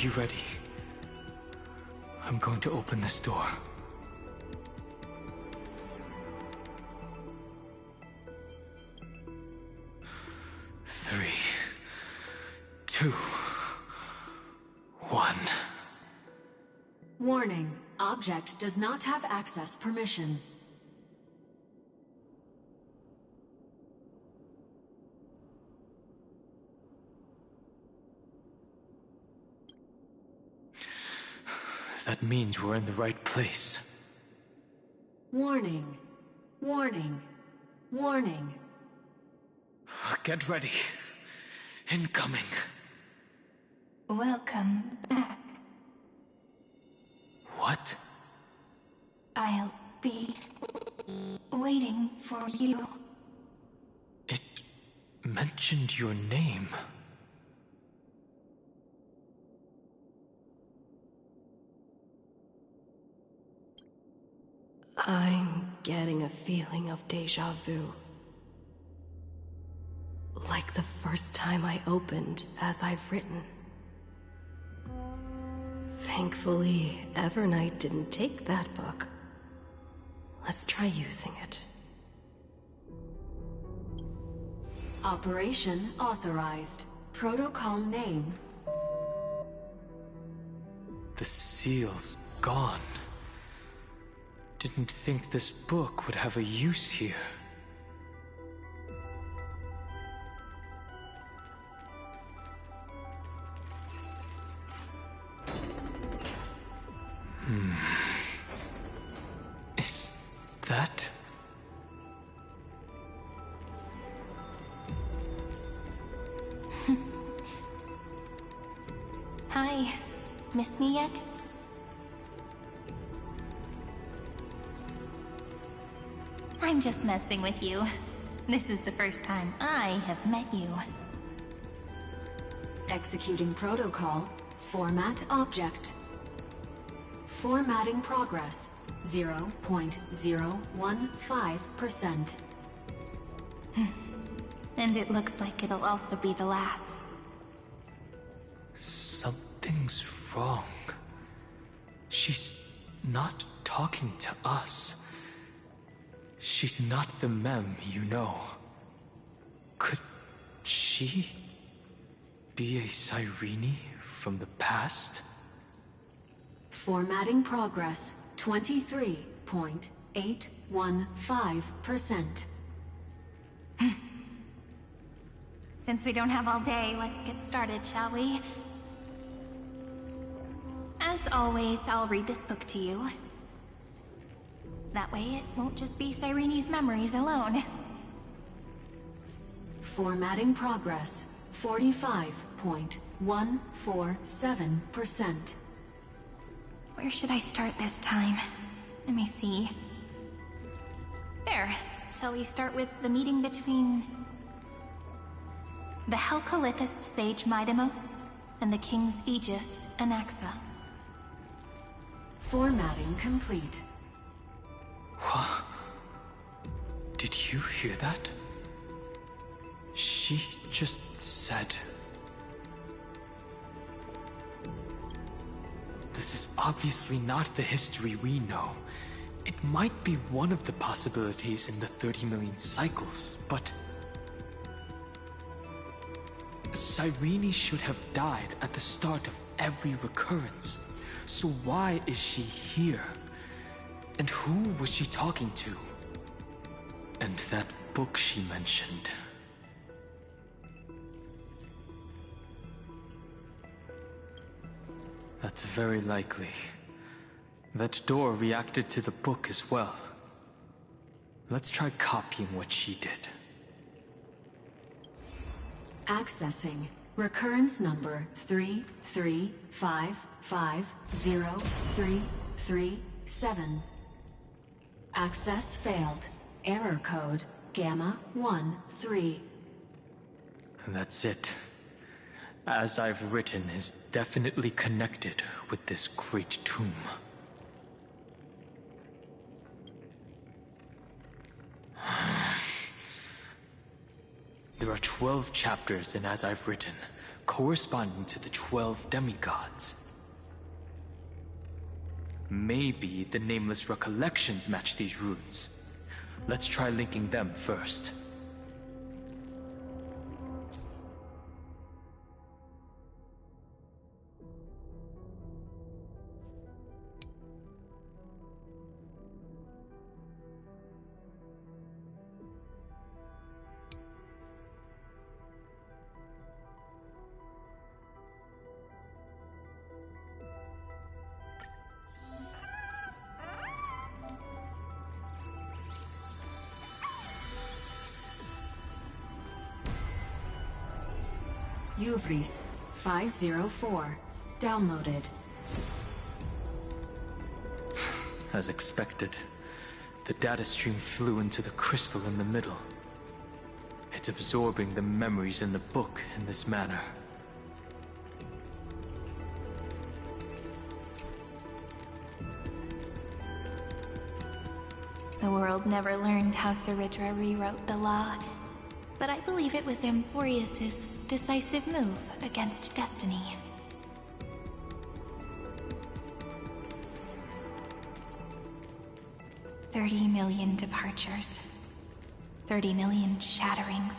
you ready? I'm going to open this door. Three, two, one. Warning. Object does not have access permission. That means we're in the right place. Warning. Warning. Warning. Get ready. Incoming. Welcome back. What? I'll be waiting for you. It mentioned your name. I'm getting a feeling of déjà vu. Like the first time I opened as I've written. Thankfully, Evernight didn't take that book. Let's try using it. Operation authorized. Protocol name. The seal's gone. Didn't think this book would have a use here. Is that... Hi. Miss me yet? I'm just messing with you. This is the first time I have met you. Executing protocol. Format object. Formatting progress. 0.015%. And it looks like it'll also be the last. Something's wrong. She's not talking to us. She's not the Mem, you know. Could she be a Cyrene from the past? Formatting progress. 23.815%. Since we don't have all day, let's get started, shall we? As always, I'll read this book to you. That way it won't just be Cyrene's memories alone. Formatting progress. 45.147%. Where should I start this time? Let me see. There. Shall we start with the meeting between the Helcolithist sage Midamos and the King's Aegis Anaxa? Formatting complete. What? Did you hear that? She just said... This is obviously not the history we know. It might be one of the possibilities in the 30 million cycles, but... Cyrene should have died at the start of every recurrence. So why is she here? And who was she talking to? And that book she mentioned. That's very likely. That door reacted to the book as well. Let's try copying what she did. Accessing. Recurrence number 335503337. Access failed. Error code Gamma 13. And that's it. As I've written is definitely connected with this great tomb. There are 12 chapters in As I've Written, corresponding to the 12 demigods. Maybe the nameless recollections match these runes. Let's try linking them first. Uvris 504. Downloaded. As expected, the data stream flew into the crystal in the middle. It's absorbing the memories in the book in this manner. The world never learned how Saridra rewrote the law, but I believe it was Amphoreus' decisive move against destiny. $30 million departures, 30 million shatterings,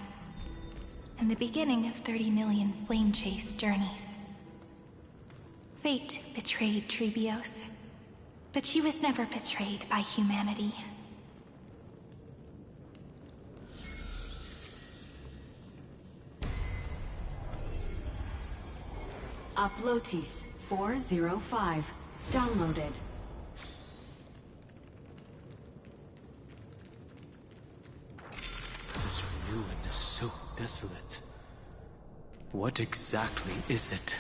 and the beginning of 30 million flame chase journeys. Fate betrayed Trebios, but she was never betrayed by humanity. Uplotis 405. Downloaded. This ruin is so desolate. What exactly is it?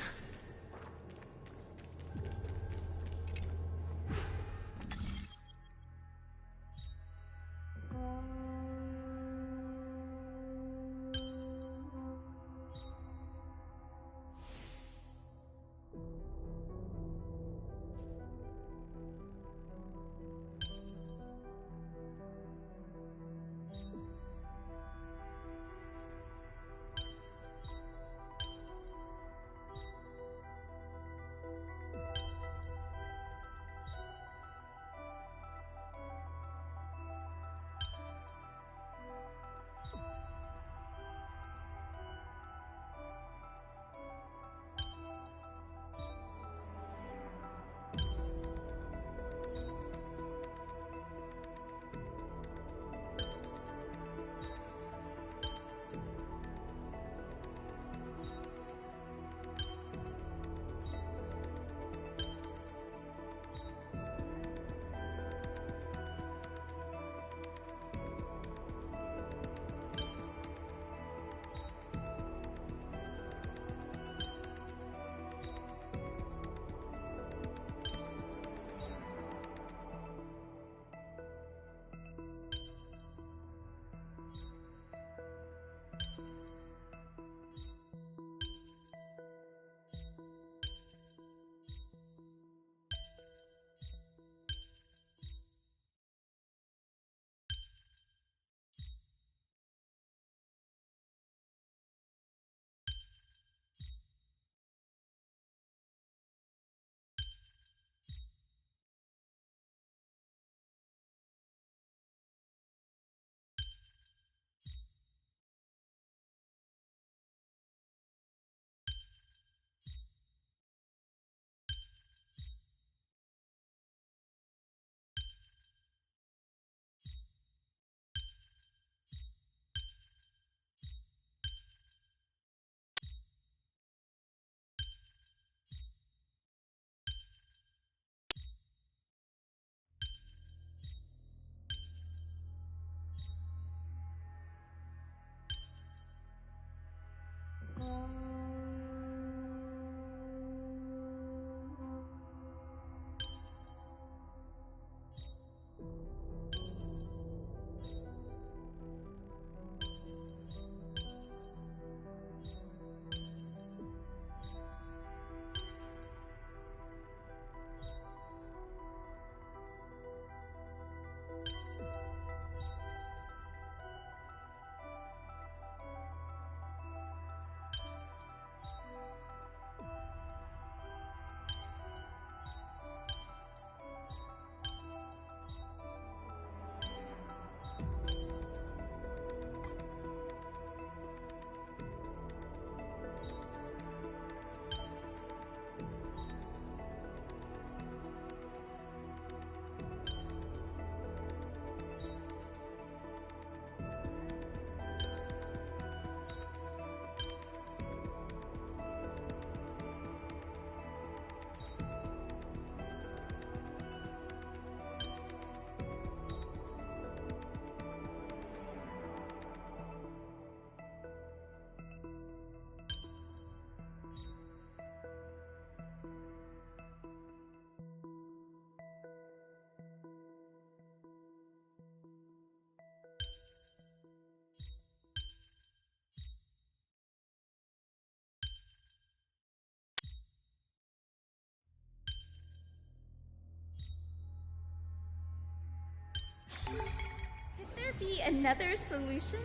be another solution?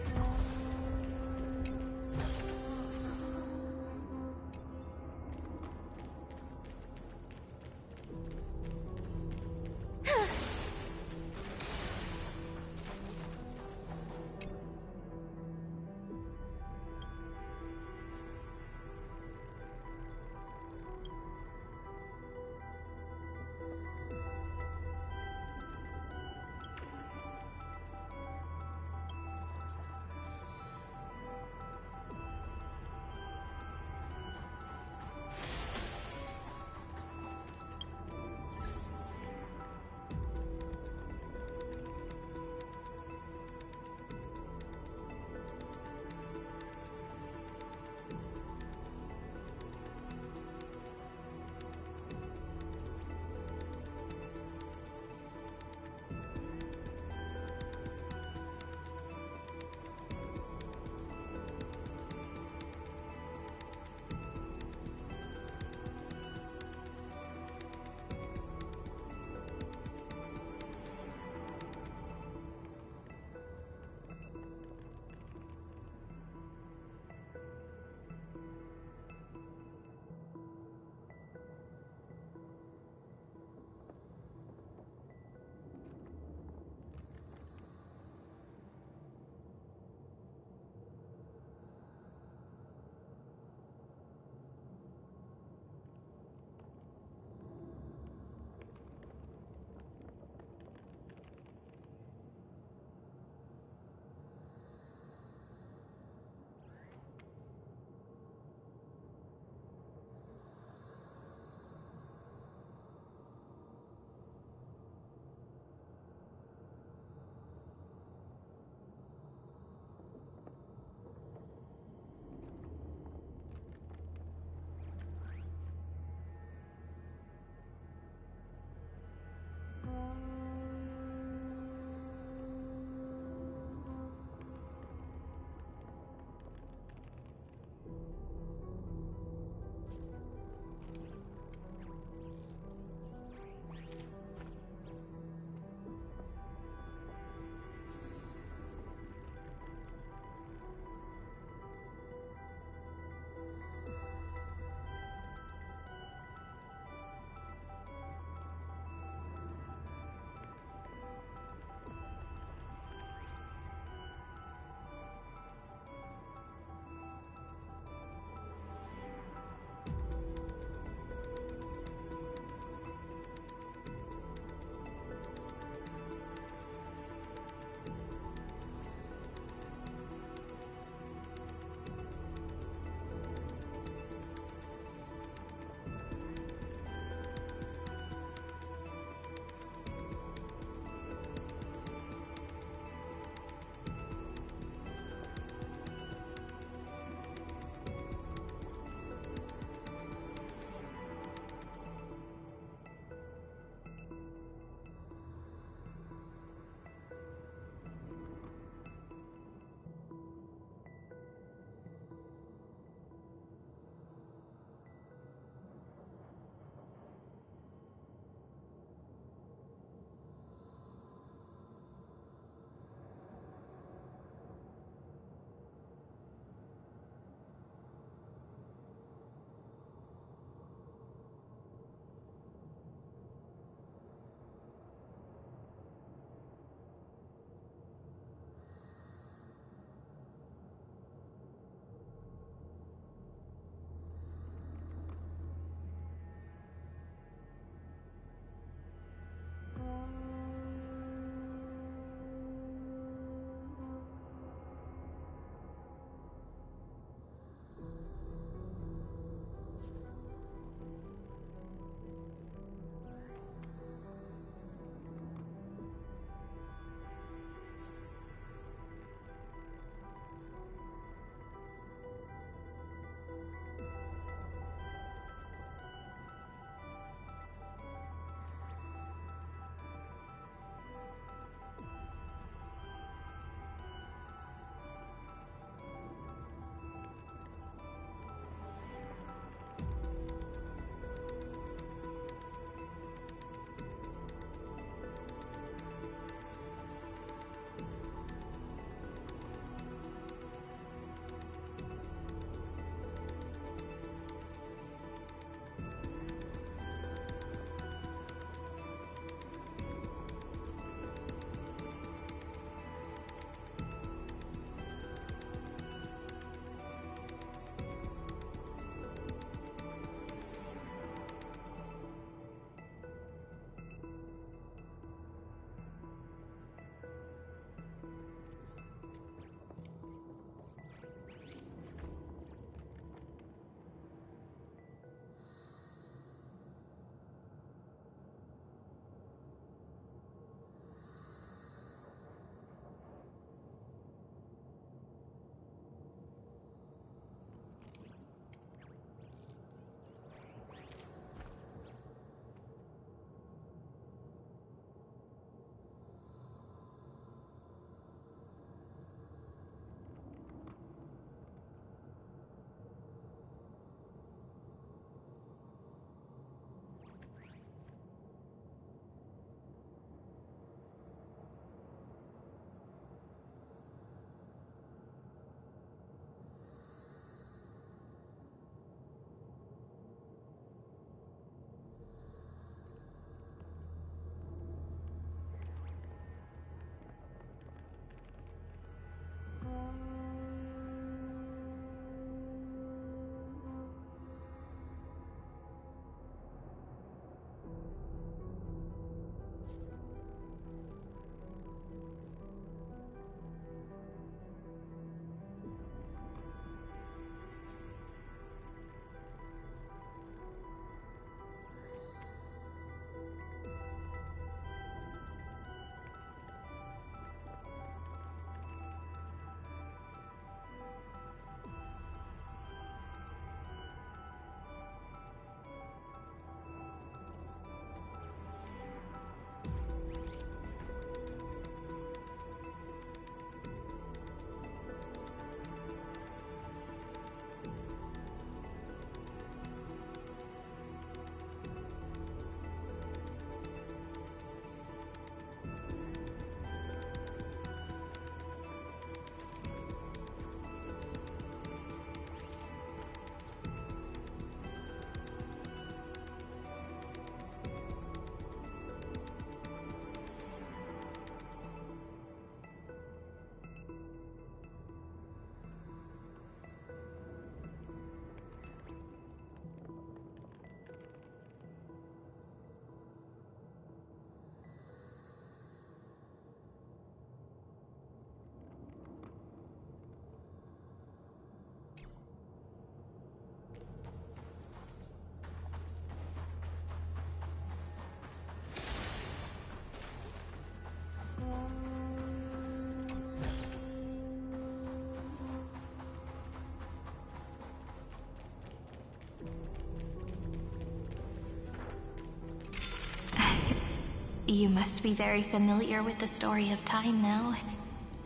You must be very familiar with the story of time now.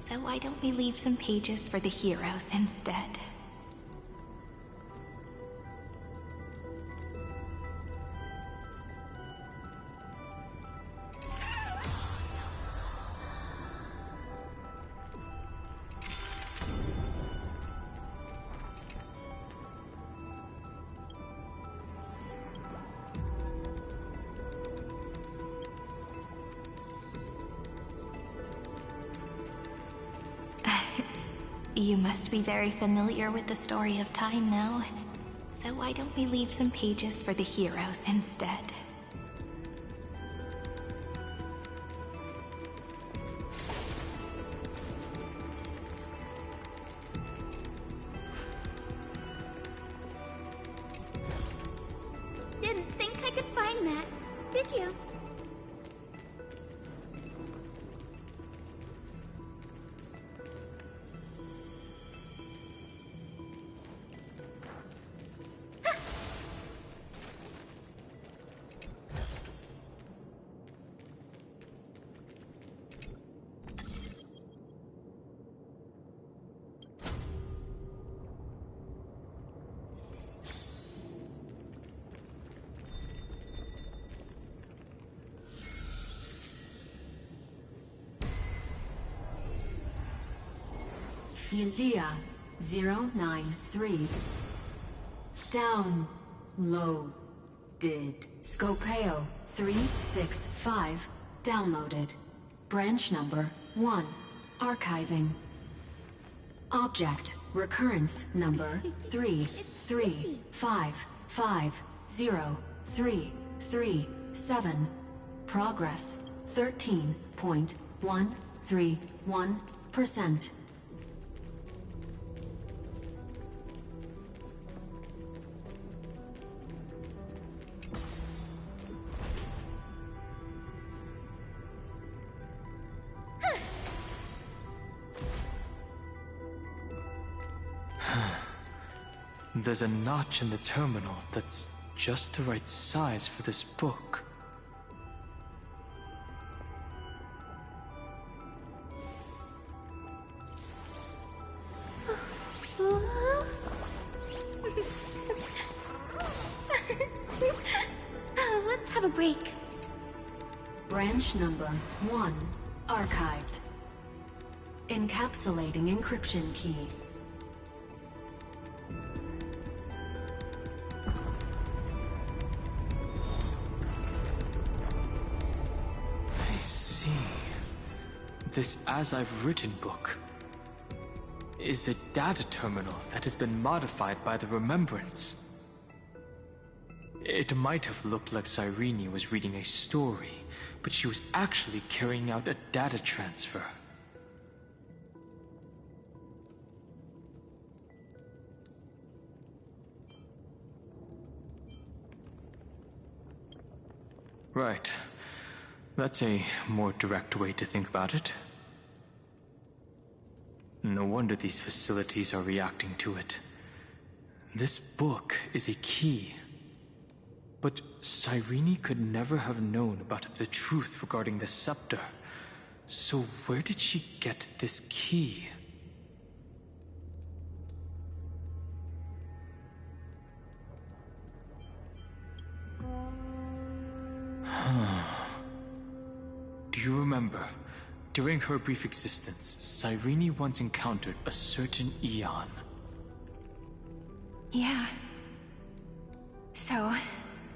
So why don't we leave some pages for the heroes instead? You must be very familiar with the story of time now. So why don't we leave some pages for the heroes instead? Didn't think I could find that, did you? Ylea 093. Downloaded. Scopeo 365. Downloaded. Branch number 1. Archiving. Object recurrence number 335503337. Progress 13.131%. There's a notch in the terminal that's just the right size for this book. Let's have a break. Branch number 1. Archived. Encapsulating encryption key. I see. This As I've Written book is a data terminal that has been modified by the remembrance. It might have looked like Cyrene was reading a story, but she was actually carrying out a data transfer. Right. That's a more direct way to think about it. No wonder these facilities are reacting to it. This book is a key. But Cyrene could never have known about the truth regarding the scepter. So where did she get this key? Do you remember? During her brief existence, Cyrene once encountered a certain Eon. Yeah. So,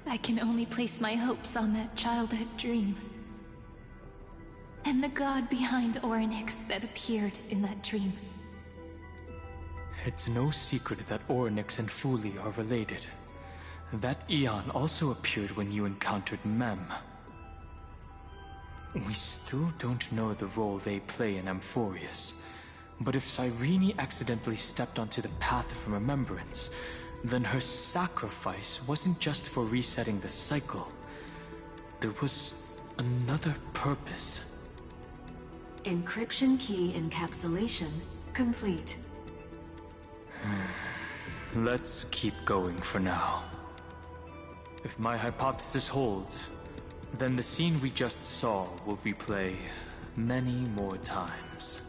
I can only place my hopes on that childhood dream. And the god behind Orynyx that appeared in that dream. It's no secret that Orynyx and Fuli are related. That Eon also appeared when you encountered Mem. We still don't know the role they play in Amphoreus, but if Cyrene accidentally stepped onto the path of remembrance, then her sacrifice wasn't just for resetting the cycle. There was another purpose. Encryption key encapsulation complete. Let's keep going for now. If my hypothesis holds, Then the scene we just saw will replay many more times.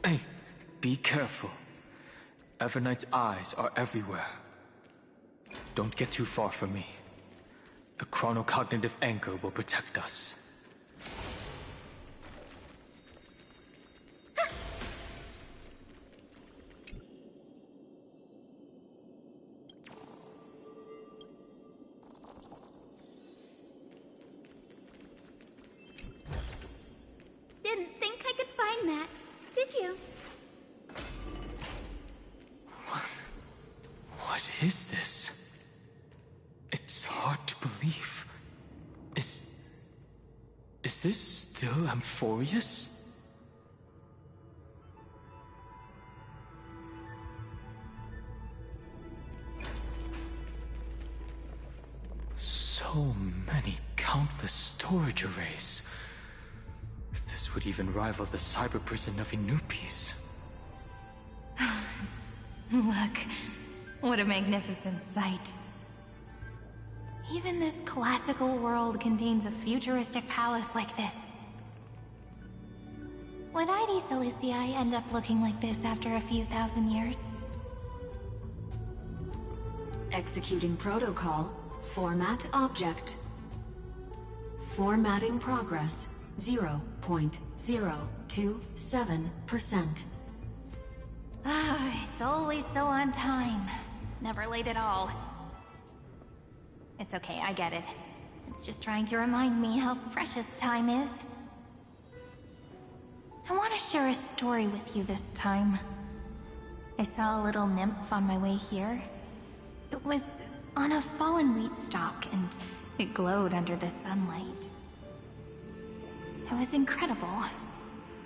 Hey, be careful. Everknight's eyes are everywhere. Don't get too far from me. The chronocognitive anchor will protect us. Didn't think I could find that, did you? What is this? It's hard to believe. Is this still Amphoreus? So many countless storage arrays. This would even rival the cyber prison of Inupis. Look, what a magnificent sight. Even this classical world contains a futuristic palace like this. Would ID Cilicii end up looking like this after a few thousand years? Executing protocol. Format object. Formatting progress. 0.027%. Ah, it's always so on time. Never late at all. It's okay, I get it. It's just trying to remind me how precious time is. I want to share a story with you this time. I saw a little nymph on my way here. It was on a fallen wheat stalk, and it glowed under the sunlight. It was incredible.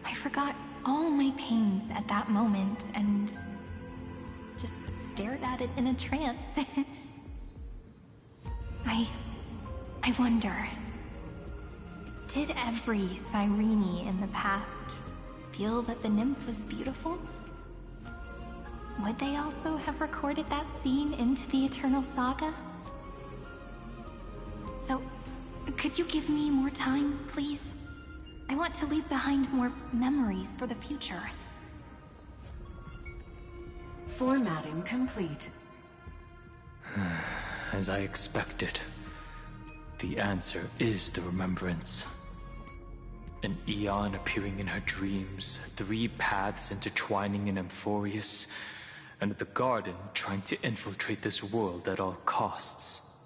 I forgot all my pains at that moment, and just stared at it in a trance. I wonder, did every Cyrene in the past feel that the nymph was beautiful? Would they also have recorded that scene into the Eternal Saga? So, could you give me more time, please? I want to leave behind more memories for the future. Formatting complete. As I expected. The answer is the remembrance. An Eon appearing in her dreams, 3 paths intertwining in Amphoreus, and the Garden trying to infiltrate this world at all costs.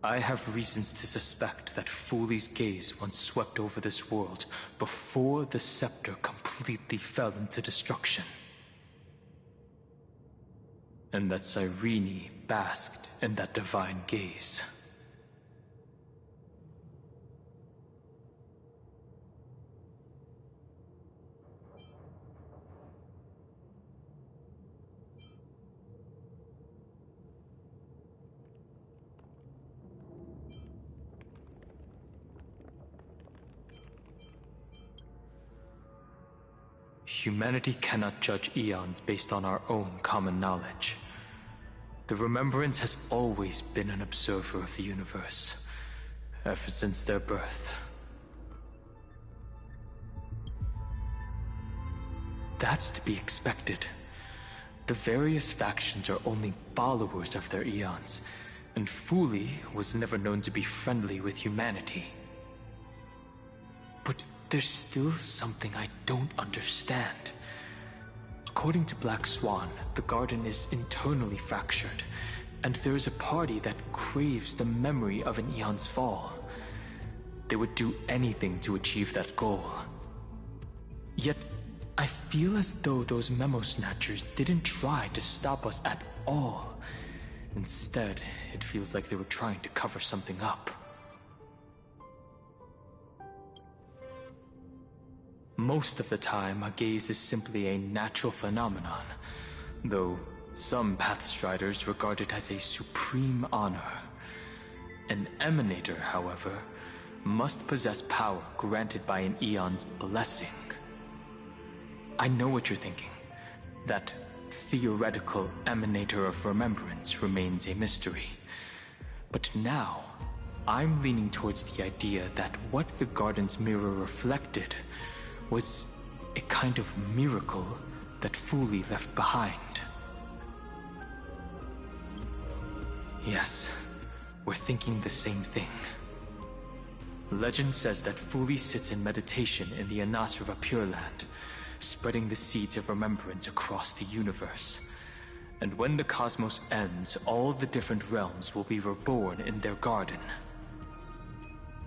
I have reasons to suspect that Fooley's gaze once swept over this world before the scepter completely fell into destruction. And that Cyrene basked in that divine gaze. Humanity cannot judge eons based on our own common knowledge. The Remembrance has always been an observer of the universe, ever since their birth. That's to be expected. The various factions are only followers of their eons, and Fooley was never known to be friendly with humanity. But there's still something I don't understand. According to Black Swan, the Garden is internally fractured, and there is a party that craves the memory of an eon's fall. They would do anything to achieve that goal. Yet, I feel as though those memo snatchers didn't try to stop us at all. Instead, it feels like they were trying to cover something up. Most of the time, a gaze is simply a natural phenomenon, though some Pathstriders regard it as a supreme honor. An emanator, however, must possess power granted by an Aeon's blessing. I know what you're thinking. That theoretical emanator of remembrance remains a mystery. But now, I'm leaning towards the idea that what the garden's mirror reflected was a kind of miracle that Fuli left behind. Yes, we're thinking the same thing. Legend says that Fuli sits in meditation in the Anasrava Pure Land, spreading the seeds of remembrance across the universe. And when the cosmos ends, all the different realms will be reborn in their garden.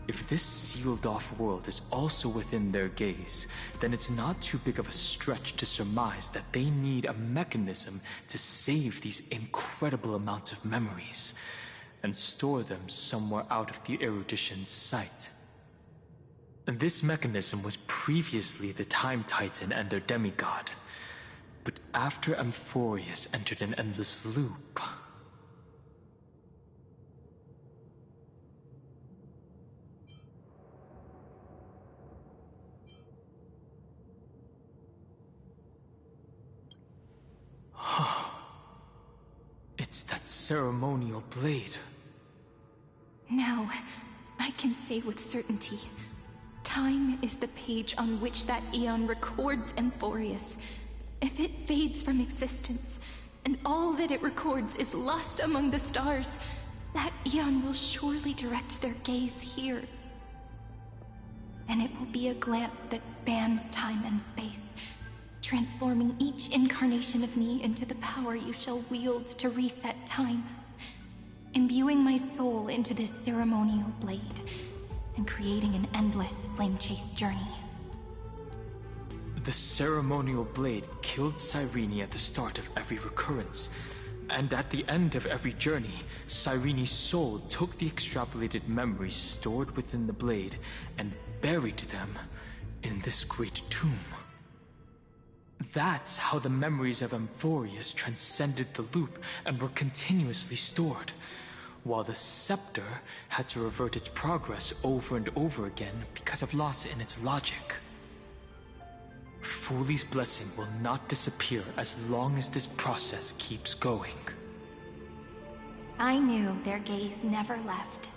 If this sealed-off world is also within their gaze, then it's not too big of a stretch to surmise that they need a mechanism to save these incredible amounts of memories and store them somewhere out of the erudition's sight. And this mechanism was previously the Time Titan and their demigod. But after Amphoreus entered an endless loop... It's that ceremonial blade. Now, I can say with certainty, time is the page on which that Aeon records Amphoreus. If it fades from existence, and all that it records is lost among the stars, that Aeon will surely direct their gaze here. And it will be a glance that spans time and space, transforming each incarnation of me into the power you shall wield to reset time, imbuing my soul into this ceremonial blade, and creating an endless flame-chase journey. The ceremonial blade killed Cyrene at the start of every recurrence, and at the end of every journey, Cyrene's soul took the extrapolated memories stored within the blade and buried them in this great tomb. That's how the memories of Amphoreus transcended the loop and were continuously stored, while the scepter had to revert its progress over and over again because of loss in its logic. Fuli's blessing will not disappear as long as this process keeps going. I knew their gaze never left.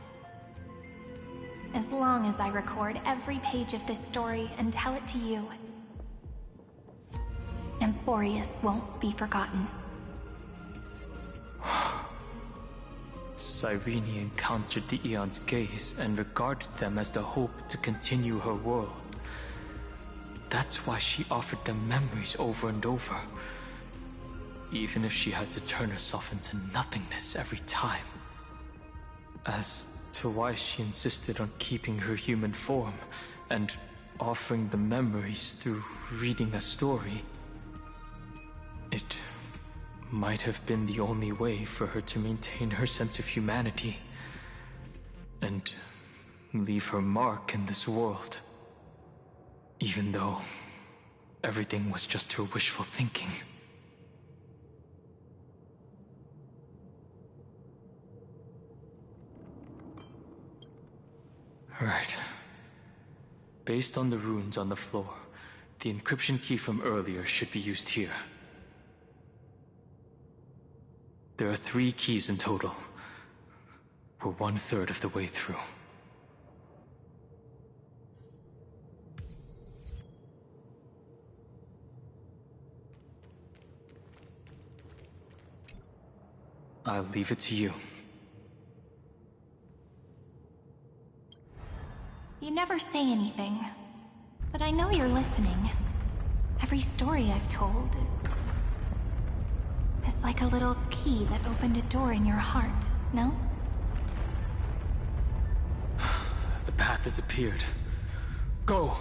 As long as I record every page of this story and tell it to you, Amphoreus won't be forgotten. Cyrene encountered the Aeon's gaze and regarded them as the hope to continue her world. That's why she offered them memories over and over, even if she had to turn herself into nothingness every time. As to why she insisted on keeping her human form and offering the memories through reading a story, it might have been the only way for her to maintain her sense of humanity and leave her mark in this world. Even though everything was just her wishful thinking. Right. Based on the runes on the floor, the encryption key from earlier should be used here. There are 3 keys in total. We're 1/3 of the way through. I'll leave it to you. You never say anything, but I know you're listening. Every story I've told is like a little key that opened a door in your heart, no? The path has appeared. Go!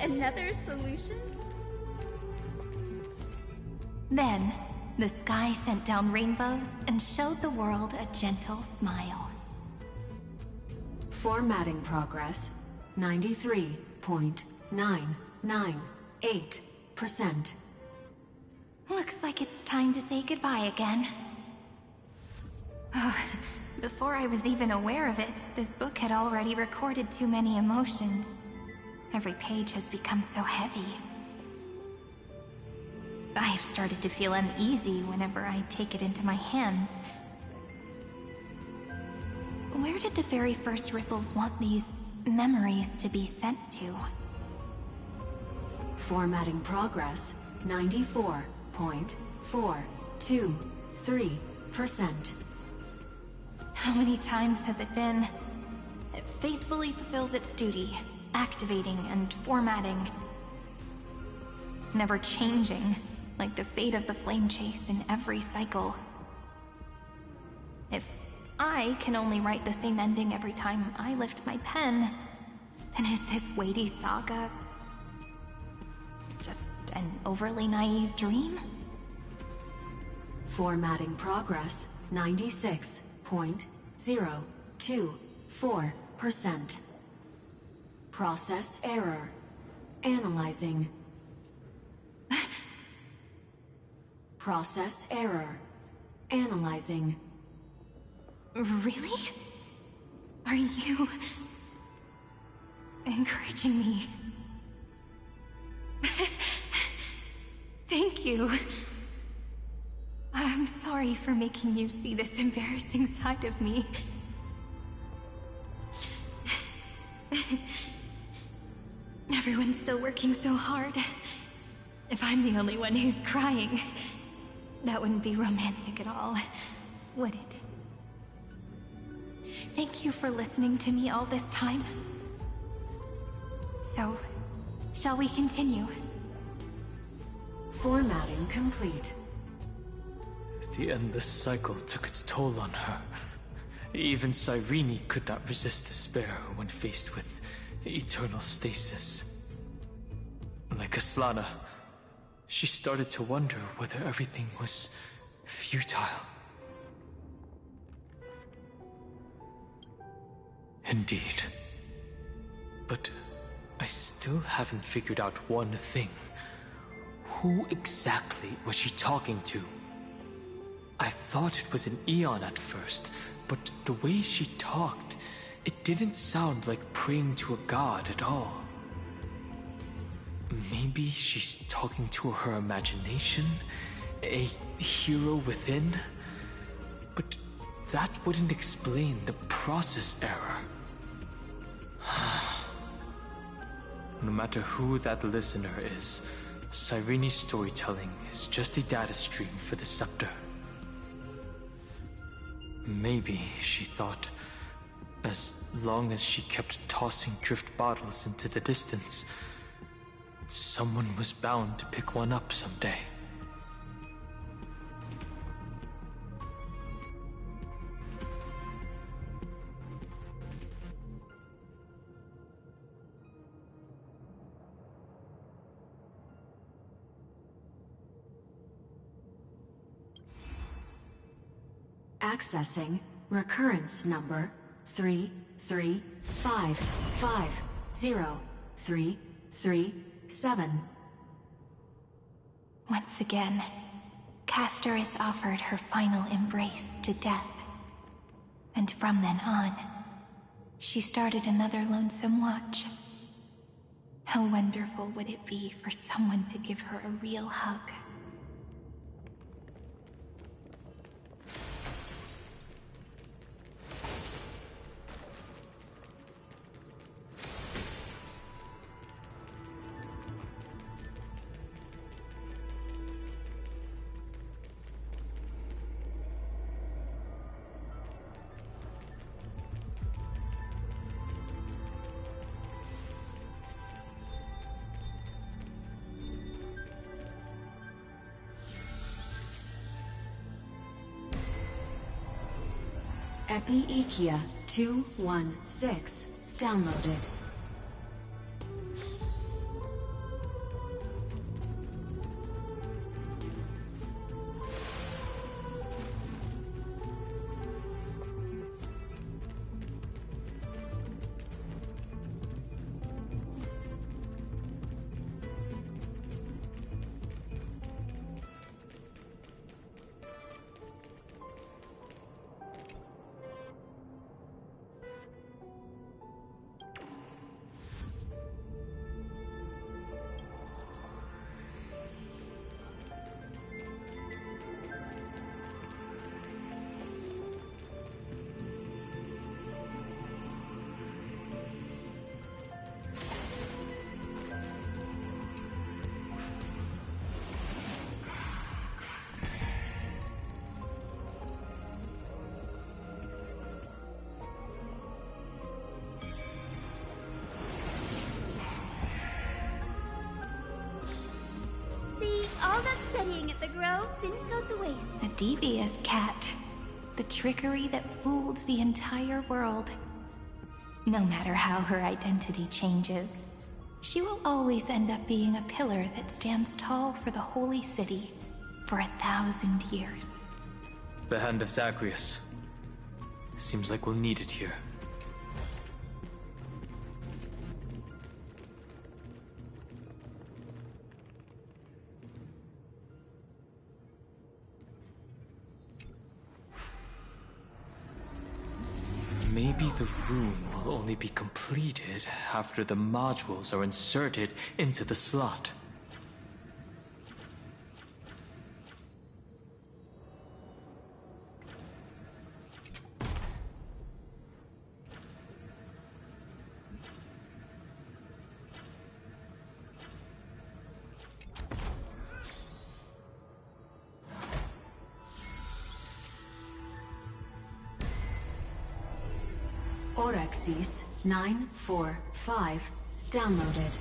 another solution? Then, the sky sent down rainbows and showed the world a gentle smile. Formatting progress 93.998%. Looks like it's time to say goodbye again. Before I was even aware of it, this book had already recorded too many emotions. Every page has become so heavy. I've started to feel uneasy whenever I take it into my hands. Where did the very first ripples want these memories to be sent to? Formatting progress 94.423%. How many times has it been? It faithfully fulfills its duty, activating and formatting. Never changing, like the fate of the flame chase in every cycle. If I can only write the same ending every time I lift my pen, then is this weighty saga just an overly naive dream? Formatting progress 96.024%. Process error. Analyzing. Process error. Analyzing. Really? Are you encouraging me? Thank you. I'm sorry for making you see this embarrassing side of me. Everyone's still working so hard. If I'm the only one who's crying, that wouldn't be romantic at all, would it? Thank you for listening to me all this time. So, shall we continue? Formatting complete. The endless cycle took its toll on her. Even Cyrene could not resist despair when faced with eternal stasis. Like Aslana, she started to wonder whether everything was futile. Indeed. But I still haven't figured out one thing. Who exactly was she talking to? I thought it was an Eon at first, but the way she talked, it didn't sound like praying to a god at all. Maybe she's talking to her imagination? A hero within? But that wouldn't explain the process error. No matter who that listener is, Cyrene's storytelling is just a data stream for the scepter. Maybe, she thought, as long as she kept tossing drift bottles into the distance, someone was bound to pick one up someday. Accessing recurrence number 335503337. Once again, Castor is offered her final embrace to death. And from then on, she started another lonesome watch. How wonderful would it be for someone to give her a real hug? Epi-Ikia 216 downloaded. go to waste. A devious cat. The trickery that fooled the entire world. No matter how her identity changes, she will always end up being a pillar that stands tall for the holy city for 1,000 years. The hand of Zagreus. Seems like we'll need it here. Maybe the rune will only be completed after the modules are inserted into the slot. Orexis 945 downloaded.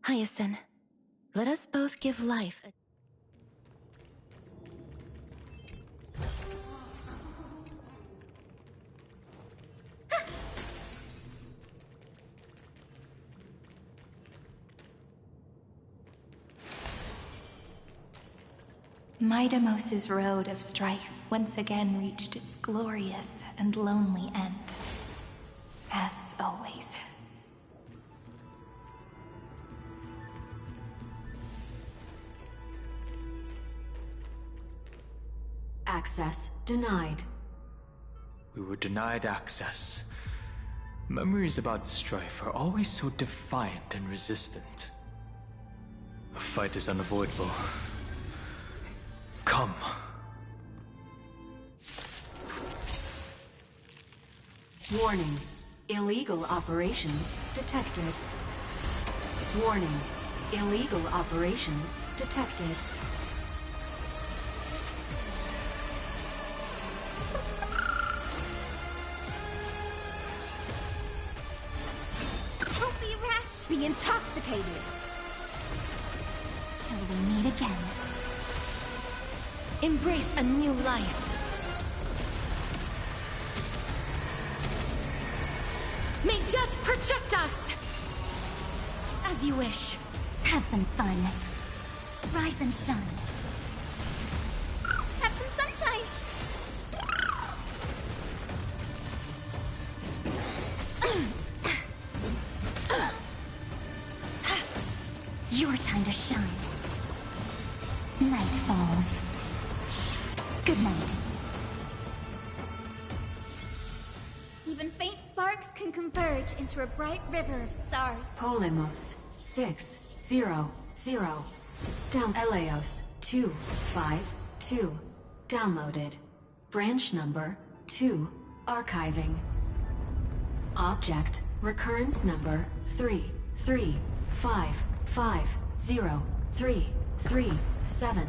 Hyacinth, let us both give life a... Midamos's road of strife once again reached its glorious and lonely end. As always. Access denied. We were denied access. Memories about strife are always so defiant and resistant. A fight is unavoidable. Come. Warning. Illegal operations detected. Warning. Illegal operations detected. Don't be rash. Be intoxicated! Till we meet again. Embrace a new life. May death protect us! As you wish. Have some fun. Rise and shine. Have some sunshine! Your time to shine. Night falls. Good night. Even faint sparks can converge into a bright river of stars. Polemos 600. Down Eleos 252. Downloaded. Branch number 2. Archiving. Object recurrence number 3355037.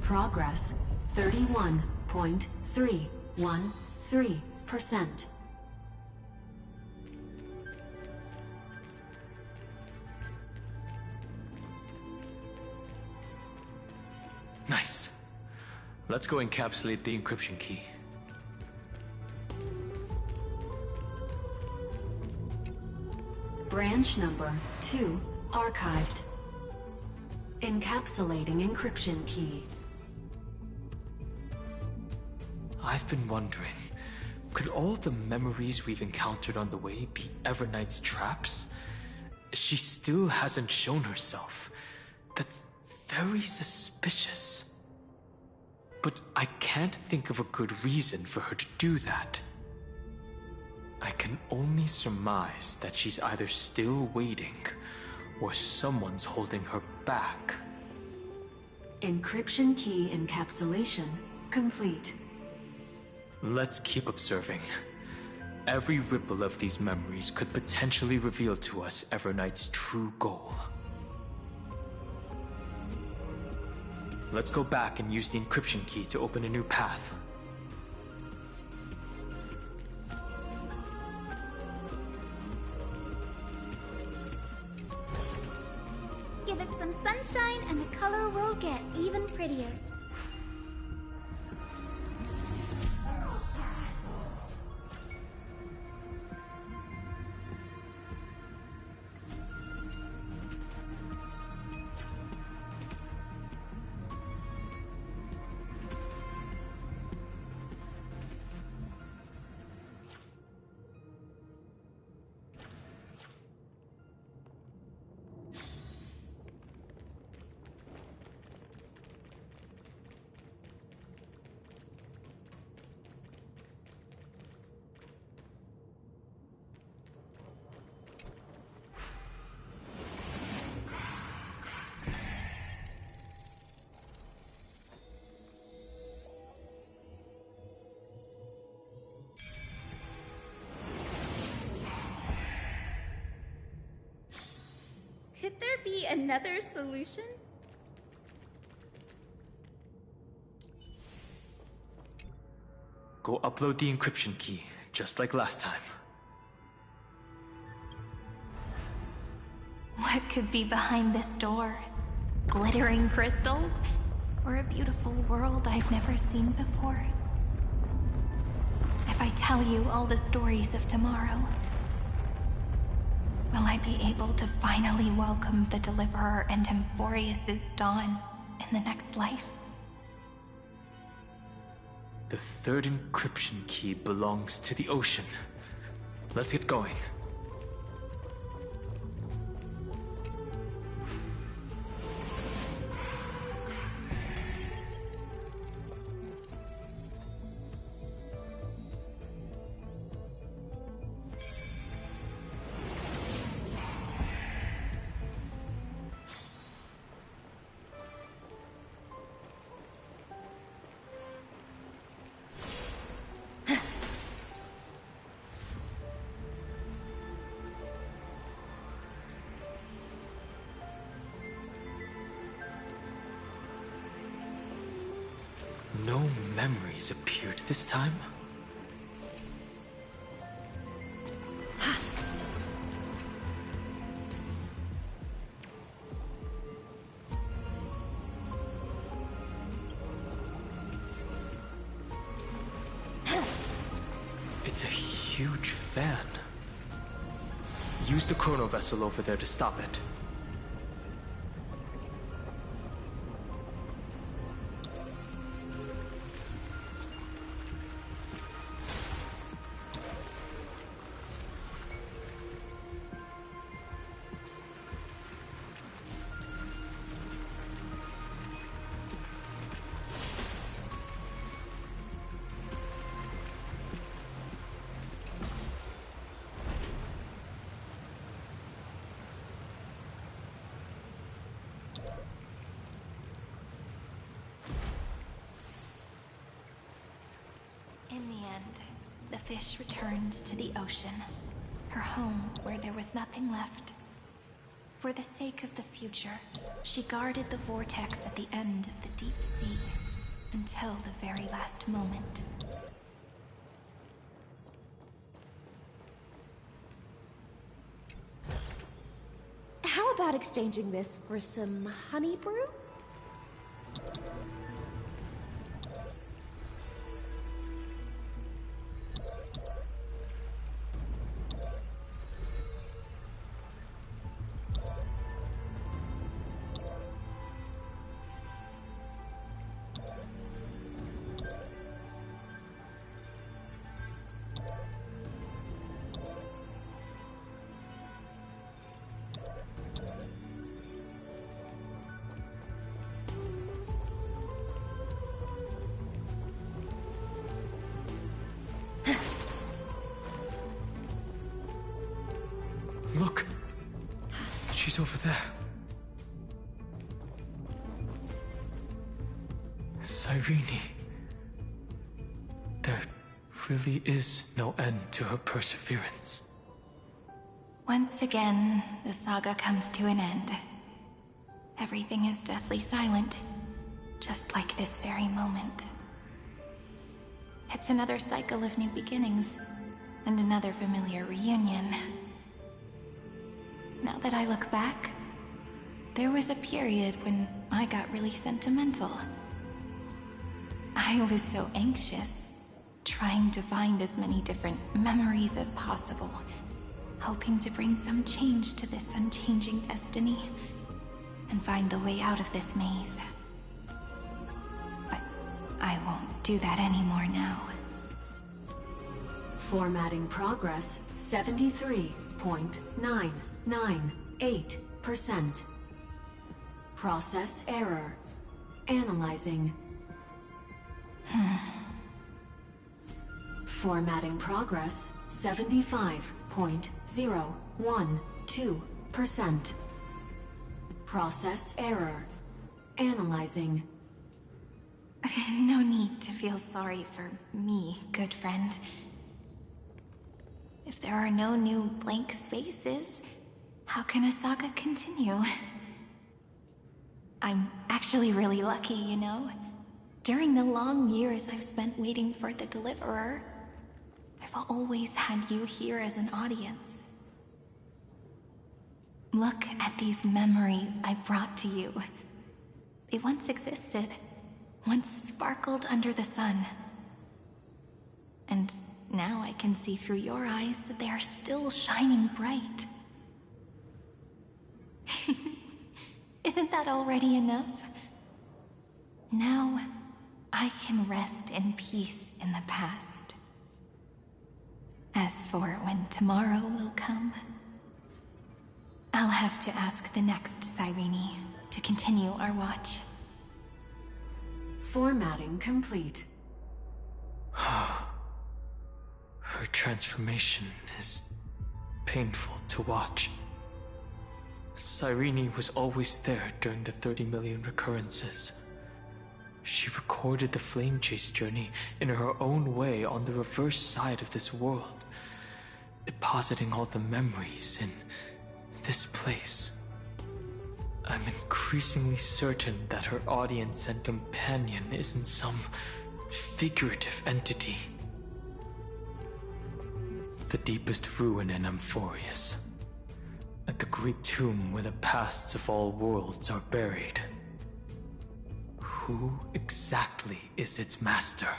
Progress 31.313%. Nice. Let's go encapsulate the encryption key. Branch number 2 archived. Encapsulating encryption key. I've been wondering, could all the memories we've encountered on the way be Everknight's traps? She still hasn't shown herself. That's very suspicious. But I can't think of a good reason for her to do that. I can only surmise that she's either still waiting, or someone's holding her back. Encryption key encapsulation complete. Let's keep observing. Every ripple of these memories could potentially reveal to us Everknight's true goal. Let's go back and use the encryption key to open a new path. Give it some sunshine and the color will get even prettier. Could there be another solution? Go upload the encryption key, just like last time. What could be behind this door? Glittering crystals? Or a beautiful world I've never seen before? If I tell you all the stories of tomorrow, will I be able to finally welcome the Deliverer and Amphoreus' dawn in the next life? The third encryption key belongs to the ocean. Let's get going. No memories appeared this time? It's a huge fan. Use the chrono vessel over there to stop it. the fish returned to the ocean, her home where there was nothing left. For the sake of the future, she guarded the vortex at the end of the deep sea until the very last moment. How about exchanging this for some honey brew? Look! She's over there. Cyrene. There really is no end to her perseverance. Once again, the saga comes to an end. Everything is deathly silent, just like this very moment. It's another cycle of new beginnings, and another familiar reunion. Now that I look back, there was a period when I got really sentimental. I was so anxious, trying to find as many different memories as possible, hoping to bring some change to this unchanging destiny, and find the way out of this maze. But I won't do that anymore now. Formatting progress 73.998%. Process error. Analyzing. Formatting progress 75.012%. Process error. Analyzing. No need to feel sorry for me, good friend. If there are no new blank spaces, how can a saga continue? I'm actually really lucky, you know? During the long years I've spent waiting for the Deliverer, I've always had you here as an audience. Look at these memories I brought to you. They once existed, once sparkled under the sun. And now I can see through your eyes that they are still shining bright. Isn't that already enough? Now, I can rest in peace in the past. As for when tomorrow will come, I'll have to ask the next Cyrene to continue our watch. Formatting complete. Her transformation is painful to watch. Cyrene was always there during the 30 million recurrences. She recorded the flame chase journey in her own way on the reverse side of this world, depositing all the memories in this place. I'm increasingly certain that her audience and companion isn't some figurative entity. The deepest ruin in Amphoreus, at the great tomb where the pasts of all worlds are buried. Who exactly is its master?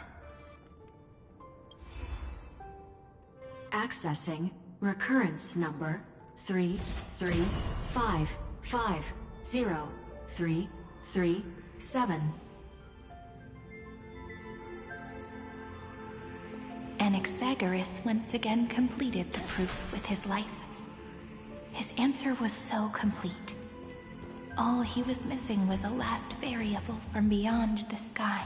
Accessing recurrence number 335503337. Anaxagoras once again completed the proof with his life. His answer was so complete. All he was missing was a last variable from beyond the sky.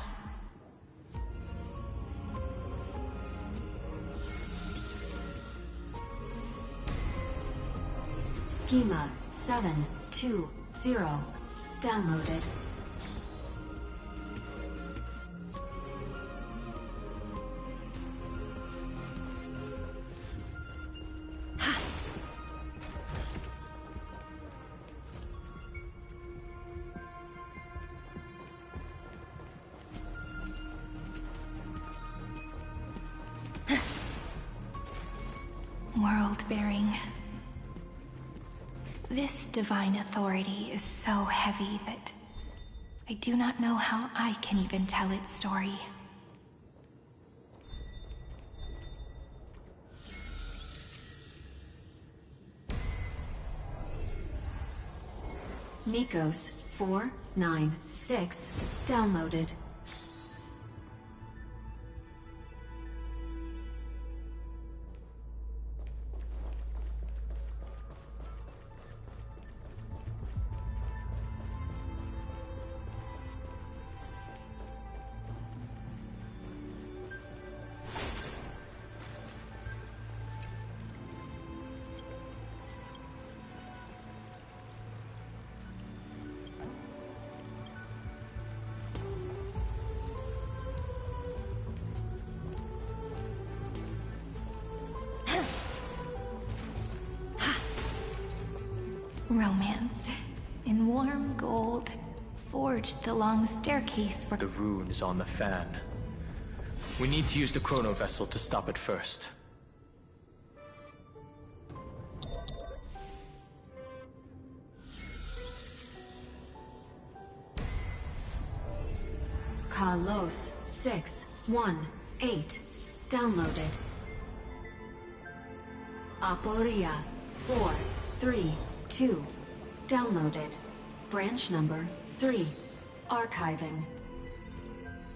Schema 720 downloaded. World-bearing. This divine authority is so heavy that I do not know how I can even tell its story. Nikos 496 downloaded. Romance. In warm gold. Forged the long staircase for... The rune is on the fan. We need to use the chrono vessel to stop it first. Carlos 618 downloaded. Aporia 432 downloaded. Branch number 3 archiving.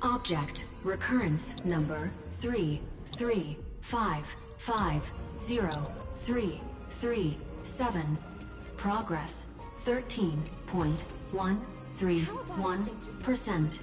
Object recurrence number 335503337. Progress 13.131%.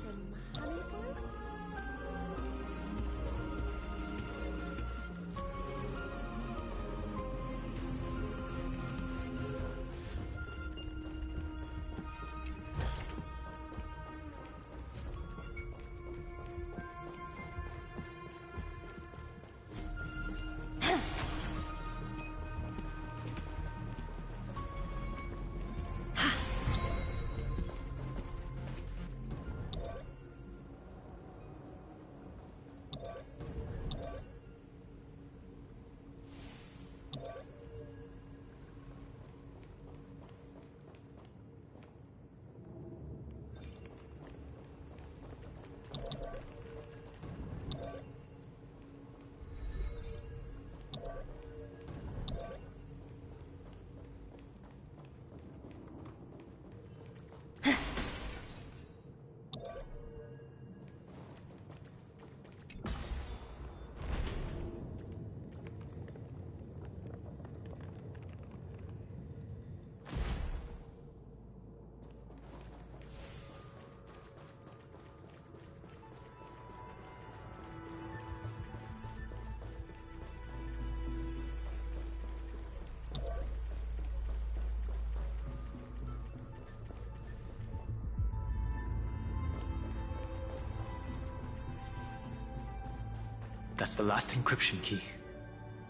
That's the last encryption key.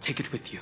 Take it with you.